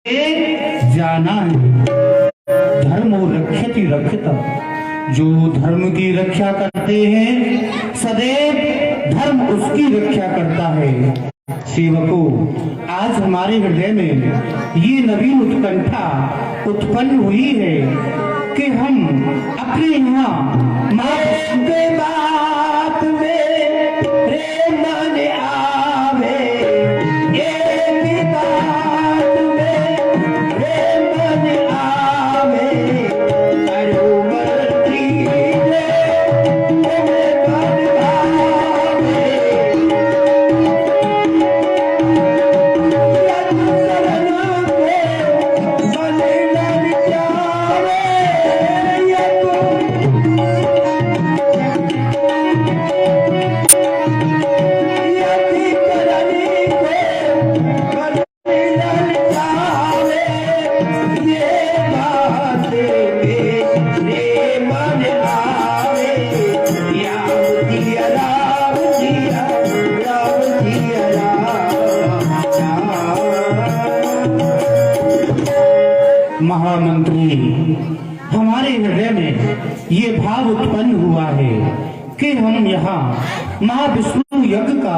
जाना है। धर्म रक्षति रक्षता, जो धर्म की रक्षा करते हैं सदैव धर्म उसकी रक्षा करता है। सेवकों, आज हमारे हृदय में ये नवीन उत्कंठा उत्पन्न हुई है कि हम अपने यहाँ माँ के बात में रे मन आवे, एक बात में रे मन आवे, अरे मर्जी ले तुम्हें मन भावे, महामंत्री, हमारे हृदय में ये भाव उत्पन्न हुआ है कि हम यहाँ महाविष्णु यज्ञ का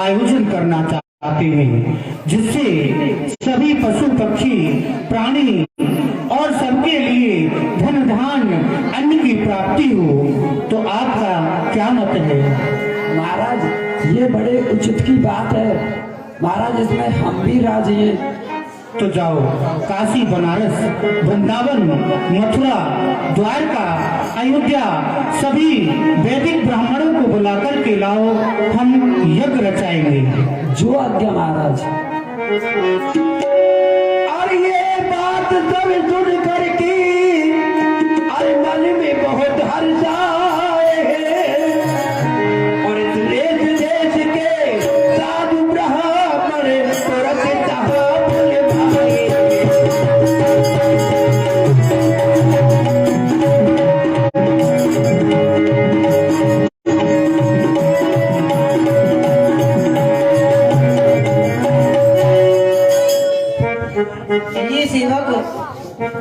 आयोजन करना चाहते हैं, जिससे सभी पशु पक्षी प्राणी और सबके लिए धन धान्य अन्न की प्राप्ति हो। तो आपका क्या मत है? महाराज, ये बड़े उचित की बात है महाराज, इसमें हम भी राजी हैं। तो जाओ, काशी, बनारस, वृंदावन, मथुरा, द्वारका, अयोध्या सभी वैदिक ब्राह्मणों को बुलाकर के लाओ, हम यज्ञ रचाएंगे। जो आज्ञा महाराज। और ये बात सब सुन करके और मन में बहुत हर्ष आए और देश देश के साधु ब्राह्मण तुरंत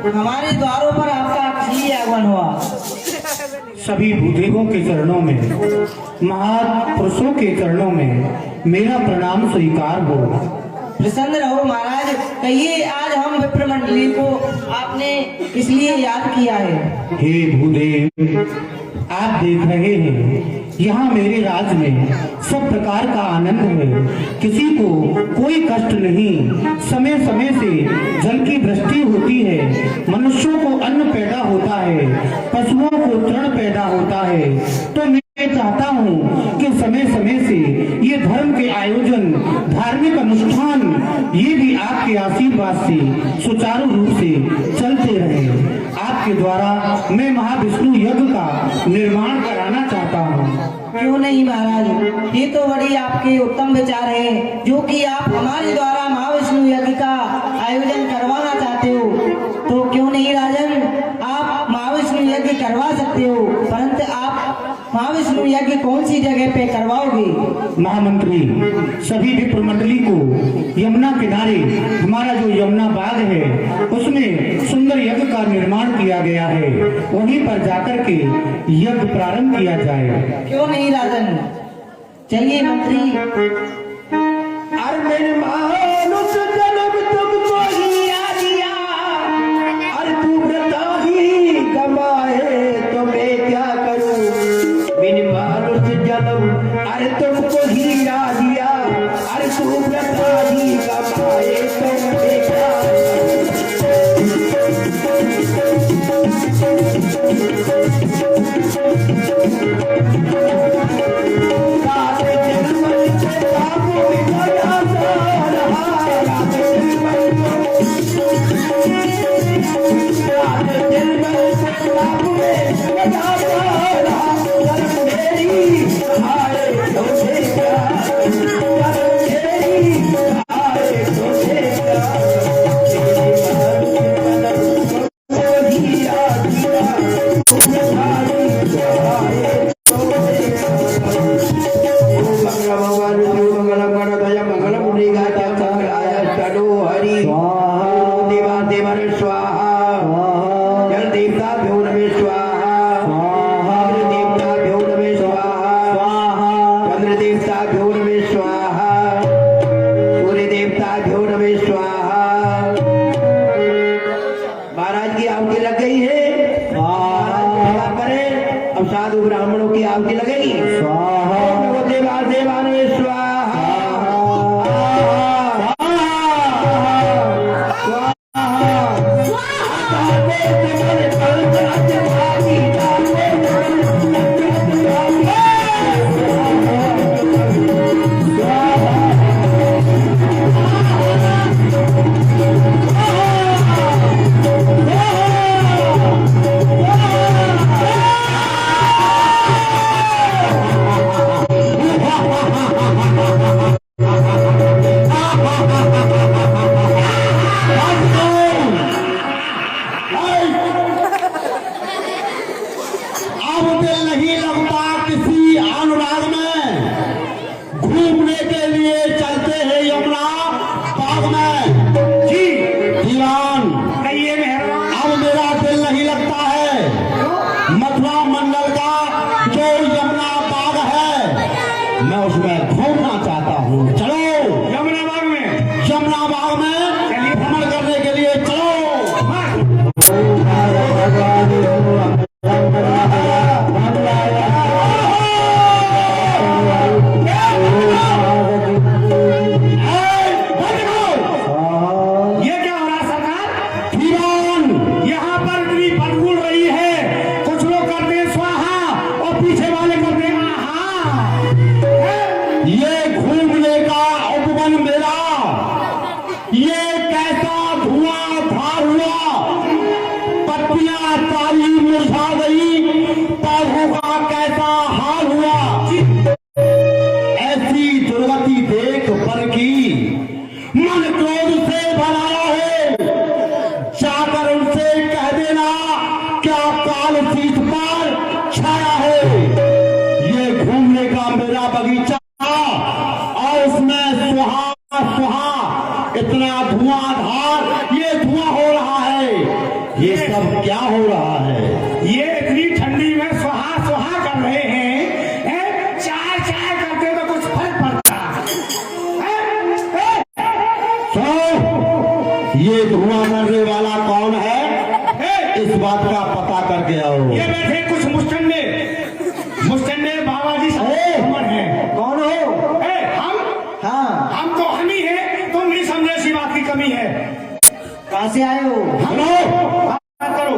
हमारे द्वारों पर आपका श्री आगमन हुआ। सभी भूदेवों के चरणों में, महापुरुषों के चरणों में मेरा प्रणाम स्वीकार हो। प्रसन्न रहो महाराज। कहिए, आज हम विप्र मंडली को आपने किस लिए याद किया है? हे भूदेव, आप देख रहे हैं यहाँ मेरे राज में सब प्रकार का आनंद है, किसी को कोई कष्ट नहीं। समय समय से जल की वृष्टि होती है, मनुष्यों को अन्न पैदा होता है, पशुओं को तृण पैदा होता है। तो मैं चाहता हूँ कि समय समय से ये धर्म के आयोजन, धार्मिक अनुष्ठान ये भी आपके आशीर्वाद से सुचारू रूप से चलते रहे। आपके द्वारा मैं महाविष्णु यज्ञ का निर्माण कराना चाहता हूँ। क्यों नहीं महाराज, ये तो बड़ी आपके उत्तम विचार है, जो कि आप हमारे द्वारा महाविष्णु यज्ञ का आयोजन करवाना चाहते हो। तो क्यों नहीं राजन, आप महाविष्णु यज्ञ करवा सकते हो, परंतु आप महाविष्णु यज्ञ कौन सी जगह पे करवाओगे? महामंत्री, सभी विप्र मंडली को यमुना किनारे हमारा जो यमुना बाग है उसमें सुंदर यज्ञ का निर्माण किया गया है, वहीं पर जाकर के यज्ञ प्रारंभ किया जाए। क्यों नहीं राजन, चलिए मंत्री। अरे तुमको हीरा दिया, अरे तू व्रता ही कमाए तो ये सब क्या हो रहा है? ये इतनी ठंडी में सुहा सुहा कर रहे हैं, चाय चाय करते तो कुछ फर्क पड़ता है? सुनो, ये धुआं करने वाला कौन है? इस बात का पता करके आओ। ये बैठे कुछ मुस्टंडे बाबा जी हैं। कौन हो? हम हाँ, हम तो हम ही हैं, तुम नहीं समझे, ऐसी बात की कमी है। कहाँ से आए हो? सुनो, बात करो।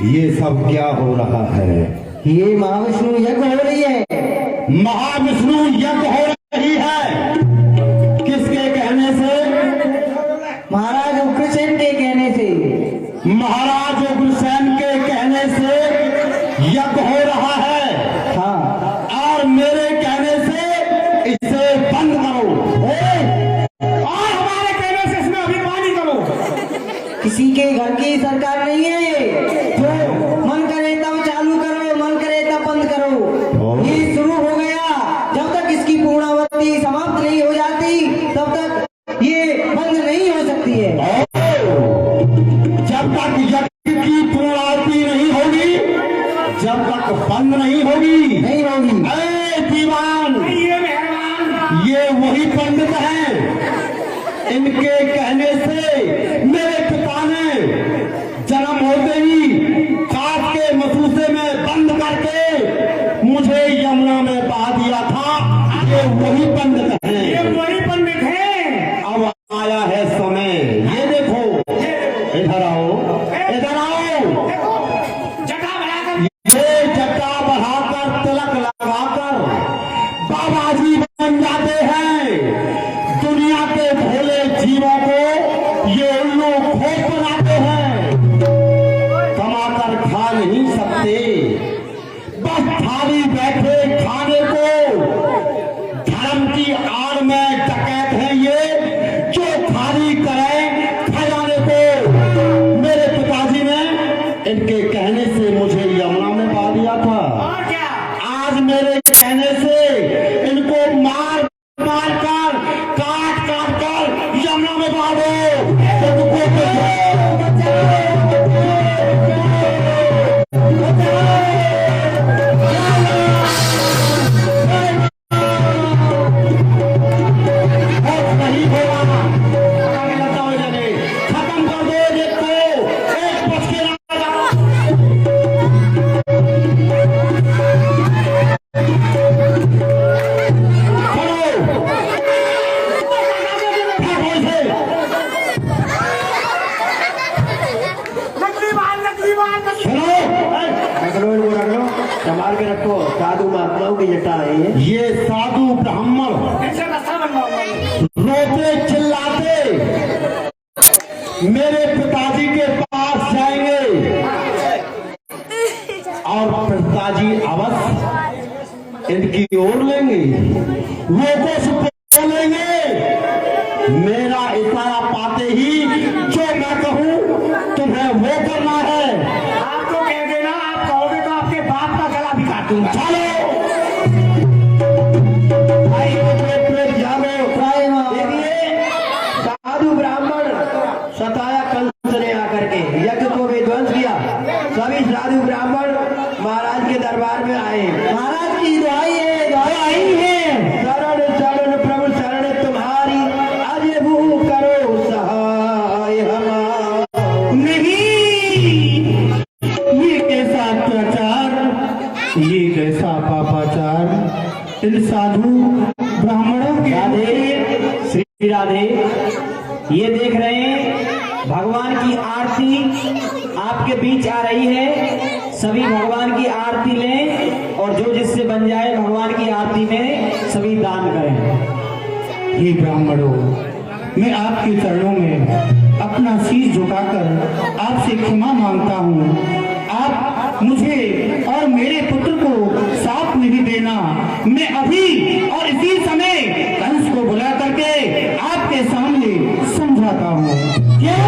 ये सब क्या हो रहा है? ये महाविष्णु यज्ञ हो रही है। महाविष्णु यज्ञ हो रही है। किसके कहने से? महाराज उग्रसेन के कहने से। महाराज उग्रसेन के कहने से यज्ञ हो रहा है। हाँ, और मेरे कहने से इसे बंद करो। और हमारे कहने से इसमें अभिमानी करो। किसी के घर की सरकार नहीं है ये। जो मन करे तब चालू करो, मन करे तब बंद करो। ये शुरू हो गया, जब तक इसकी पूर्णावृत्ति समाप्त नहीं हो जाती तब तक ये बंद नहीं हो सकती है। जब तक यज्ञ की पूर्णावृत्ति नहीं होगी, जब तक बंद नहीं होगी, नहीं होगी। ऐ दीवान, ये मेहरबान, ये वही पंडित हैं। इनके कहने से मेरे पिता ने जन्म होते ही काट के मसूसे में बंद करके मुझे यमुना में बहा दिया था। ये वही पंडित हैं। ये वही पंडित हैं। अब आया है समय। ये देखो, इधर आओ, इधर आओ। जटा बढ़ाकर ये जटा बढ़ाकर तिलक लगाकर बाबा जी बन जाते हैं। दुनिया के भोले जीवों को ये उल्लू खोप बनाते हैं। कमाकर खा नहीं सकते, बस थाली बैठे खाने को। धर्म की आड़ में डकैत है ये, जो खाली करे खजाने को। मेरे पिताजी ने इनके कहने से मुझे यमुना में बहा दिया था। और क्या? आज मेरे कहने से इनको मार मार कर, काट काट कर यमुना में बहा दो। नहीं होगा, खत्म कर दो इसको। एक बच के ना जाओ। संभाल के रखो, साधु महात्माओं की जटा है ये। ये साधु ब्राह्मण इनसे रास्ता बनवाओ। रोते चिल्लाते मेरे पिताजी के पास जाएंगे और पिताजी अवश्य इनकी ओर लेंगे, लोगों से बोलेंगे। मेरा इशारा पाते ही जो मैं कहूं तुम्हें वो करना है। आपको कह देना, आप कहोगे तो आपके बाप का गला भी काटूंगा। चलो साधु ब्राह्मण सताया कंस ने आकर के यज्ञ को विध्वंस किया। सभी साधु ब्राह्मण महाराज के दरबार में आए। महाराज की दुआई है, दुआई है। शरण शरण प्रभु शरण तुम्हारी, अजय भू करो सहाय हमारा। नहीं, ये कैसा अत्याचार, ये कैसा पापाचार इन साधु ब्राह्मणों के। राधे श्री राधे, ये देख रहे हैं भगवान की आरती आपके बीच आ रही है। सभी भगवान की आरती लें और जो जिससे बन जाए भगवान की आरती में सभी दान करें। हे ब्राह्मणों, मैं आपके चरणों में अपना शीश झुकाकर आपसे क्षमा मांगता हूँ। आप मुझे और मेरे पुत्र को साथ नहीं देना। मैं अभी और इसी समय कंस को बुला करके आपके सामने समझाता हूँ। क्यों?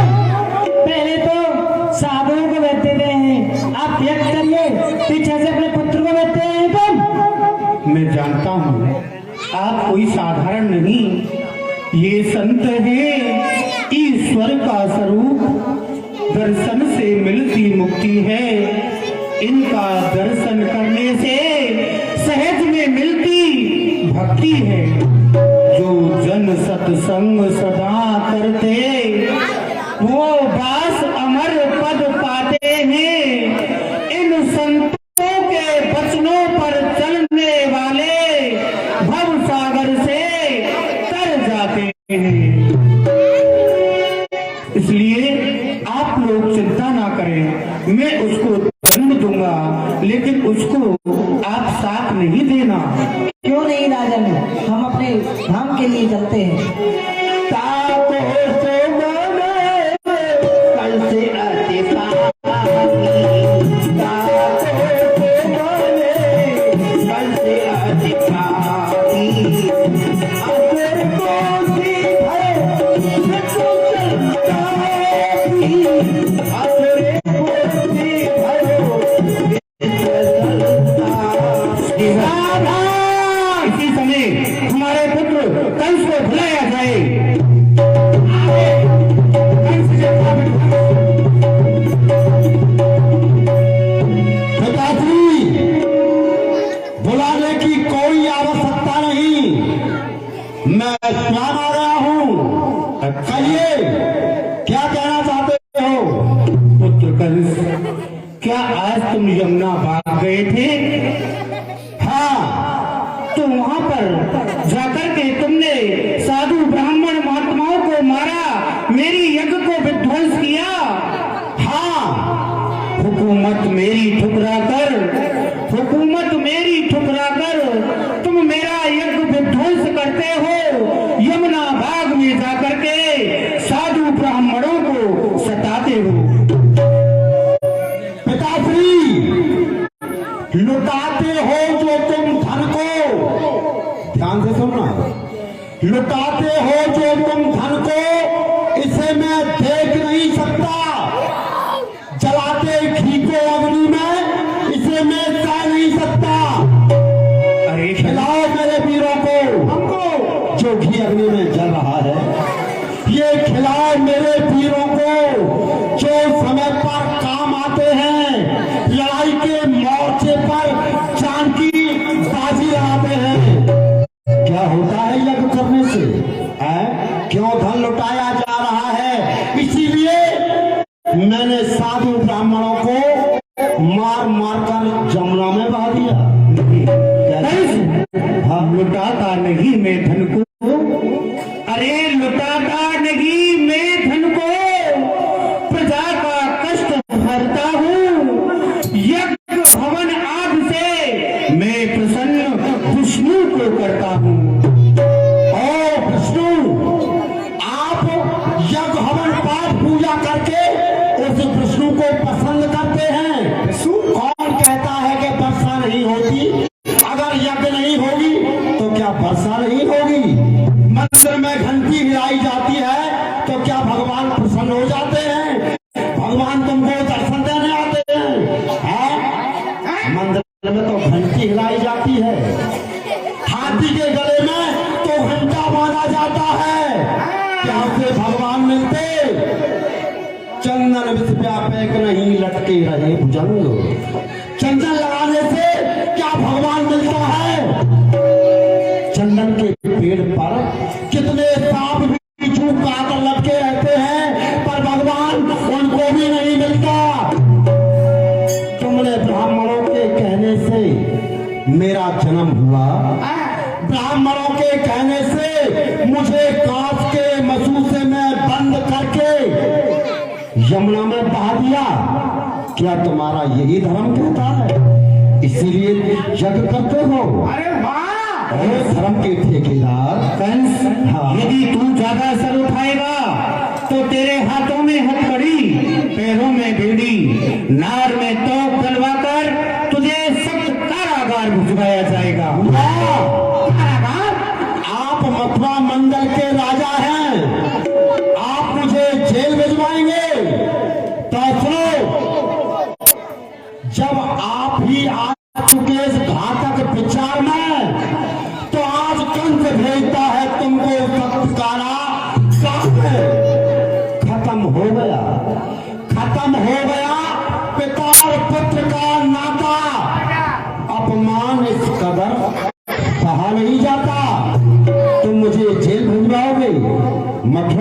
पहले तो साधुओं को बैठते रहे हैं, आप त्यग करिए, पीछे से अपने पुत्र को बैठते हैं तुम। मैं जानता हूँ आप कोई साधारण नहीं, ये संत है ईश्वर का स्वरूप। होती है। इनका दर्शन करने से सहज में मिलती भक्ति है। जो जन सत्संग सदा करते वो बास अमर पद पाते हैं। इन संतों के वचनों पर चलने वाले भव सागर से तर जाते हैं। इसलिए आप लोग चिंता ना करें, मैं उसको दंड दूंगा, लेकिन उसको आप साथ नहीं देना। क्यों नहीं राजन, हम अपने धाम के लिए चलते हैं। ताको से मने कल से आते पानी, ताको से मने कल से आते पानी, अगर कोसी है तो चलता ही, अगर कोसी है इसी समय हमारे पुत्र कंस को बुलाया जाए। पिताजी, बुलाने की कोई आवश्यकता नहीं, मैं स्वयं आ रहा हूँ। कहिए क्या कहना चाहते हो? पुत्र कंस, क्या आज तुम यमुना भाग गए थे? हाँ, तो वहां पर जाकर के तुमने साधु ब्राह्मण महात्माओं को मारा, मेरी यज्ञ को विध्वंस किया। हाँ, हुकूमत मेरी ठुकरा कर तुम मेरा यज्ञ विध्वंस करते हो। यमुना बाग में जाकर के साधु ब्राह्मणों को सताते हो। पिताश्री, लुटाते हो जो तुम धन को, ध्यान से सुनना, लुटाते हो जो तुम धन को, इसे मैं देख नहीं सकता। जलाते घी को अग्नि में, इसे मैं सह नहीं सकता। अरे खिलाओ मेरे वीरों को जो घी अग्नि में जल रहा है, ये खिलाओ मेरे वीरों को जो समय पर काम आते हैं, लड़ाई के मोर्चे पर जान की बाजी लगाते हैं। क्या होता है यज्ञ करने से? क्यों धन लुटाया जा रहा है? इसीलिए मैंने साधु ब्राह्मणों को मार मार कर जमुना में बहा दिया। हाँ, लुटाता नहीं मैं धन को, अरे लुटाता नहीं मैं धन को, प्रजा का कष्ट भरता हूँ। यज्ञ भवन आग से मैं प्रसन्न विष्णु को करता हूँ। ओ विष्णु, आप यज्ञ हवन पाठ पूजा करके उस विष्णु को पसंद करते हैं। कौन कहता है कि वर्षा नहीं होती? अगर यज्ञ नहीं होगी तो क्या वर्षा नहीं होगी? मंदिर में घंटी हिलाई जाती है तो क्या भगवान प्रसन्न हो जाते हैं? भगवान तुमको दर्शन देने आते हैं? मंदिर में तो घंटी हिलाई जाती है, हाथी के गले में तो घंटा बांधा जाता है। क्या उसे भगवान मिलते? चंदन विष व्यापक नहीं लटके रहे भुजंग, चंदन लगाने से क्या भगवान मिलता है? चंदन के पेड़ पर कितने सांप बिच्छू कांटे लटके रहते हैं, पर भगवान उनको भी नहीं मिलता। तुमने ब्राह्मणों के कहने से मेरा जन्म हुआ, ब्राह्मणों के कहने से मुझे कांच के मसूसे में बंद करके यमुना में बहा दिया। क्या तुम्हारा यही धर्म कहता है? इसीलिए यज्ञ करते हो? अरे वाह, अरे धर्म के ठेकेदार कंस, हाँ। यदि तू ज्यादा सर उठाएगा तो तेरे हाथों में हथकड़ी, पैरों में बेड़ी, नार में तोप डलवाकर तुझे सख्त कारागार भिजवाया जाएगा। कारागार? आप मथुरा मंडल के राजा हैं, आप मुझे जेल भिजवाएंगे? तो सुनो, जब आप ही आ चुके इस घातक विचार में, तो आज कंस भेजता है तुमको सख्त कारागार। खत्म हो गया, खत्म हो गया पिता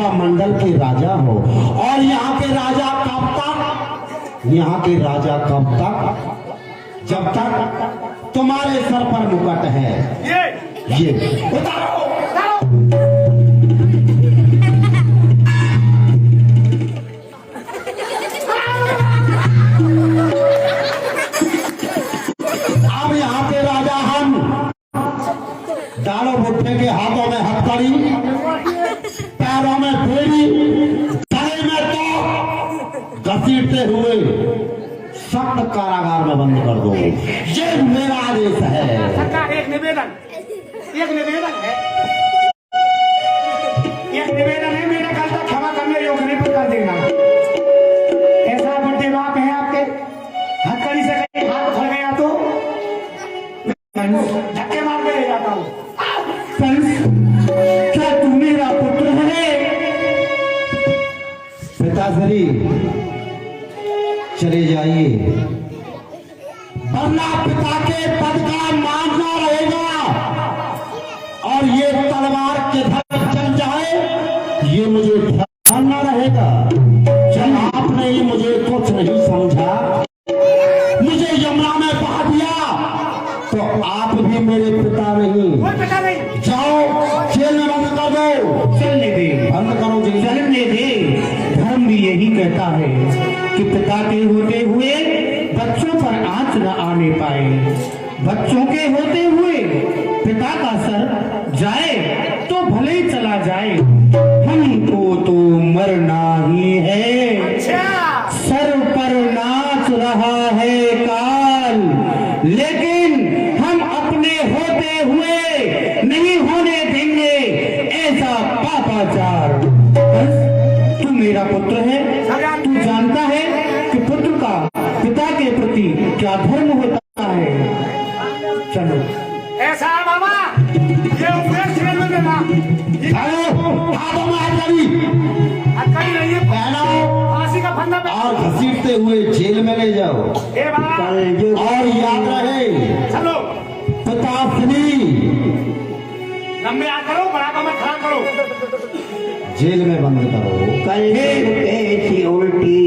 मथुरा मंडल के राजा हो, और यहाँ के राजा कब तक, यहाँ के राजा कब तक, जब तक तुम्हारे सर पर मुकुट है। ये उतारो, अब यहाँ के राजा हम, डालो बुट्टे के हाथों में हथकड़ी, पैरों में बेड़ी, गले में तो घसीटते हुए सख्त कारागार में बंद कर दो। ये मेरा आदेश है। सरकार एक निवेदन है, मेरा गलता क्षमा करने योग्य नहीं कर देना। ऐसा बड़े बाप है आपके, हथकड़ी से कहीं हाथ उखड़ गया तो धक्के मार के ले जाता हूँ। क्या तू मेरा पुत्र है? पिताश्री चले जाइए, वरना पिता के पद का मानना रहेगा, और ये तलवार किधर चल जाए ये मुझे ध्यान न रहेगा। जब आपने ही मुझे कुछ नहीं समझा, मुझे यमुना में बहा दिया, तो आप भी मेरे पिता नहीं। जाओ जेल में बंद कर दो। चलने दे, बंद करो जेल। चलने दे। धर्म भी यही कहता है कि पिता के होते हुए बच्चों पर आंच न आने पाए। बच्चों के होते हुए पिता का सर जाए तो भले ही चला जाए, हमको तो मरना ही है। सर पर नाच रहा है काल, लेकिन हम अपने होते हुए नहीं होने देंगे ऐसा पापाचार। तू मेरा पुत्र है, तू जानता है कि पुत्र का पिता के प्रति क्या धर्म होता है। चलो ऐसा है मामा, ये उपदेश जेल में देना। हाथों में हथकड़ी हथकड़ी नहीं है, पहनाओ फांसी का फंदा पे। और घसीटते हुए जेल में ले जाओ। ए बाबा, और याद रहे, चलो पिताश्री लंबे आ करो, बराबर में खड़ा करो। जेल में बंद करो। कैसी उल्टी,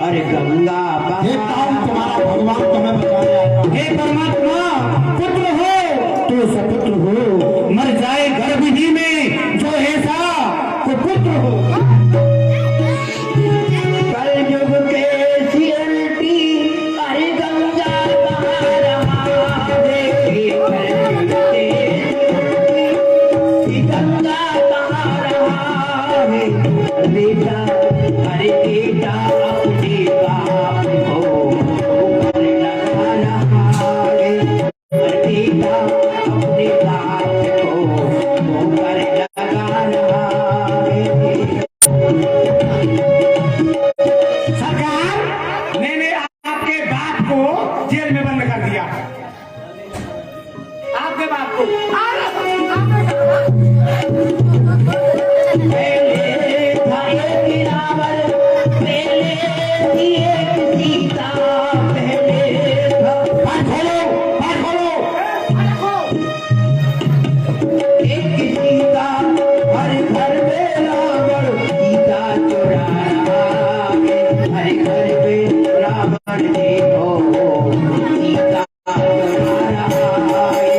अरे गंगा हे ताऊ, तुम्हारा भगवान तुम्हें बचाने आएगा। हे परमात्मा, पुत्र हो तो सपुत्र हो, मर जाए गर्भ ही में जो ऐसा को पुत्र हो। कलयुग कैसी उल्टी, अरे गंगा कहाँ रहा, देखे गंगा कहाँ रहा है बेटा, अरे बेटा अपने बाप को ऊपर लगा रहा है, बेटा अपने बाप को ऊपर लगा रहा है। सरकार, मैंने आपके बाप को जेल में बंद कर दिया। आपके बाप को पहले था एक रावण, पहले थी एक सीता, पहले था एक सीता, हर घर में रावण सीता चुरा रहा है, हर घर में रावण देखो सीता चुरा रहा है।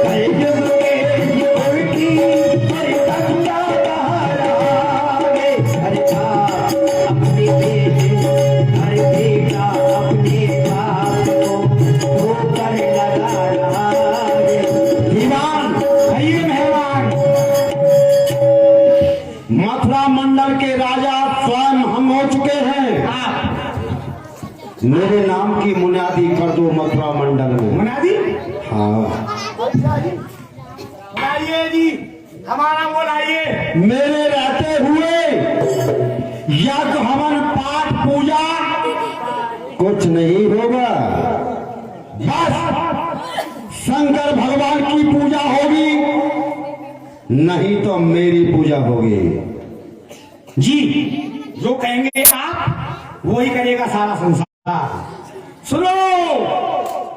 कलयुग के उल्टी, हर गंगा कहाँ रहा है, हर अपने बेटे, हर बेटा अपने बाप को धोकर लगा रहा है। दीवान, आइए मेहमान। मथुरा मंडल के राजा स्वयं हम हो चुके हैं। मेरे नाम की मुनादी कर दो मथुरा मंडल में। मुनादी हाँ, लाइए जी, हमारा वो लाइए। मेरे रहते हुए यज्ञ हवन पाठ पूजा कुछ नहीं होगा, बस शंकर भगवान की पूजा होगी, नहीं तो मेरी पूजा होगी। जी, जो कहेंगे आप वही करेगा सारा संसार। सुनो,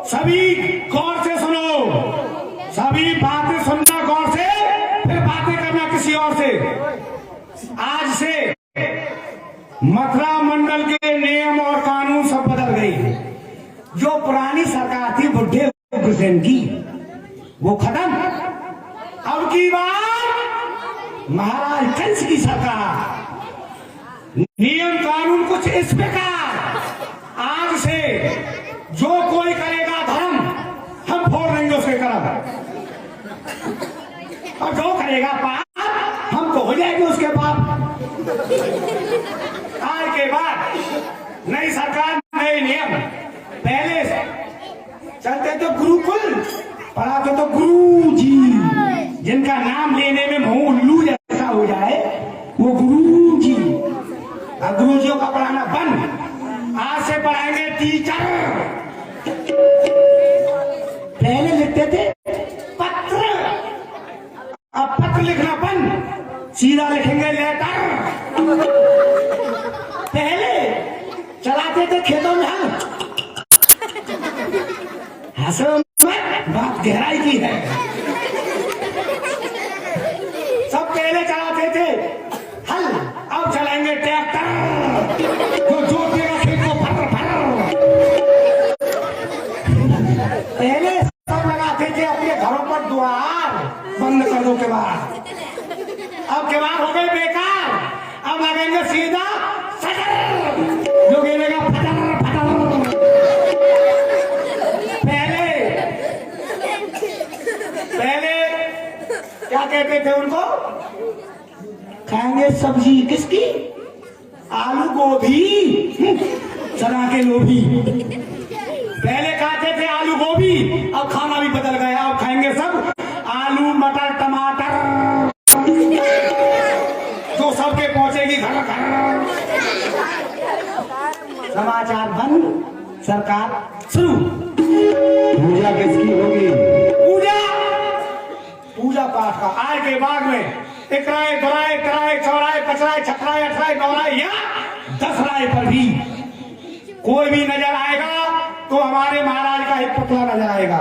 सभी गौर से सुनो, सभी बातें सुनना गौर से, फिर बातें करना किसी और से। मथुरा मंडल के नियम और कानून सब बदल गए हैं। जो पुरानी सरकार थी बुढ़े उग्रसेन की, वो खत्म। अब की बार महाराज कंस की सरकार। नियम कानून कुछ इस प्रकार, आज से जो कोई करेगा धर्म हम फोड़ देंगे उसके कर्म, और जो करेगा पाप हमको हो जाएगी उसके पाप। आज के बाद नई सरकार, नए नियम। पहले चलते तो गुरुकुल, पढ़ाते तो गुरु जी, जिनका नाम लेने में मुंह उल्लू जैसा हो जाए वो गुरु जी। अब गुरुजियों का पढ़ाना बंद, आज से पढ़ाएंगे टीचर। पहले लिखते थे पत्र, अब पत्र लिखना बंद, सीधा लिखेंगे लेटर। पहले चलाते थे खेतों में हम, हंसो मत, बात गहराई की है। सब पहले चलाते थे हल, अब चलाएंगे ट्रैक्टर, जो जोतेगा खेत को फर फर। पहले सब लगाते थे अपने घरों पर द्वार, बंद कर दो केवाड़, अब केवाड़ हो गए बेकार, अब लगेंगे सीधा शटर, जो गिरेगा फटर फटर। पहले क्या कहते थे उनको, खाएंगे सब्जी किसकी, आलू गोभी, चना के लोभी। पहले खाते थे आलू गोभी, अब खाना भी बदल गया, अब खाएंगे सब आलू मटर टमाटर, जो सबके पहुंचेगी घर घर। समाचार बंद, सरकार शुरू। पूजा किसकी होगी? पूजा पाठ का आज के बाद में इकराए दुराए कराए चौराए पचराए छकराए अठराए नौराए या 10 राय पर भी कोई भी नजर आएगा तो हमारे महाराज का एक पुतला नजर आएगा।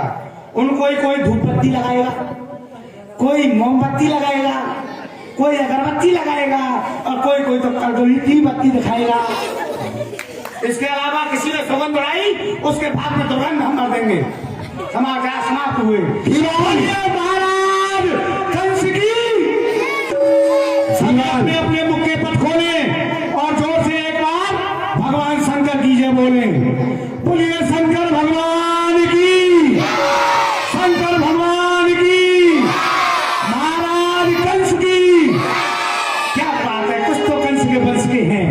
उनको ही कोई धूप बत्ती लगाएगा, कोई मोमबत्ती लगाएगा, कोई अगरबत्ती लगाएगा, और कोई तो कड़वी बत्ती दिखाएगा। इसके अलावा किसी ने सुगंध उड़ाई, उसके बाद में दुर्गंध हम कर देंगे। समाचार समाप्त हुए। महाराज कंस की अपने अपने मुक्के पट खोले और जोर से एक बार भगवान शंकर की जय बोले। बोलिए शंकर भगवान की, शंकर भगवान की, महाराज कंस की। क्या बात है, कुछ तो कंस के वंश के हैं।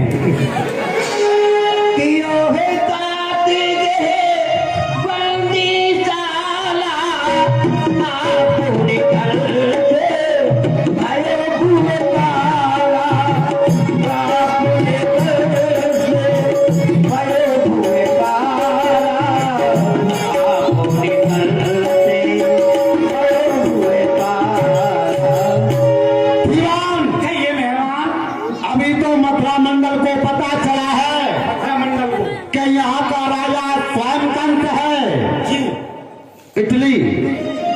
इटली,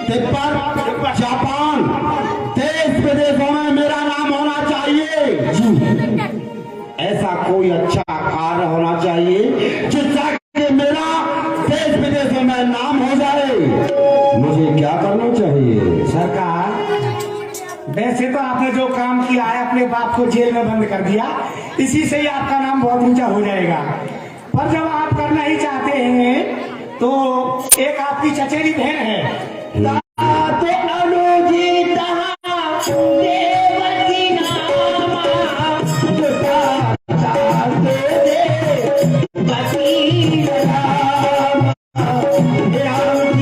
तिब्बत, जापान, देश विदेशों में मेरा नाम होना चाहिए। ऐसा कोई अच्छा कार्य होना चाहिए जिससे मेरा देश विदेशों में नाम हो जाए। मुझे क्या करना चाहिए? सरकार, वैसे तो आपने जो काम किया है, अपने बाप को जेल में बंद कर दिया, इसी से ही आपका नाम बहुत ऊंचा हो जाएगा। पर जब आप करना ही चाहते हैं तो एक आपकी चचेरी बहन है, तो अनुजीता देवकी नामा, बची राम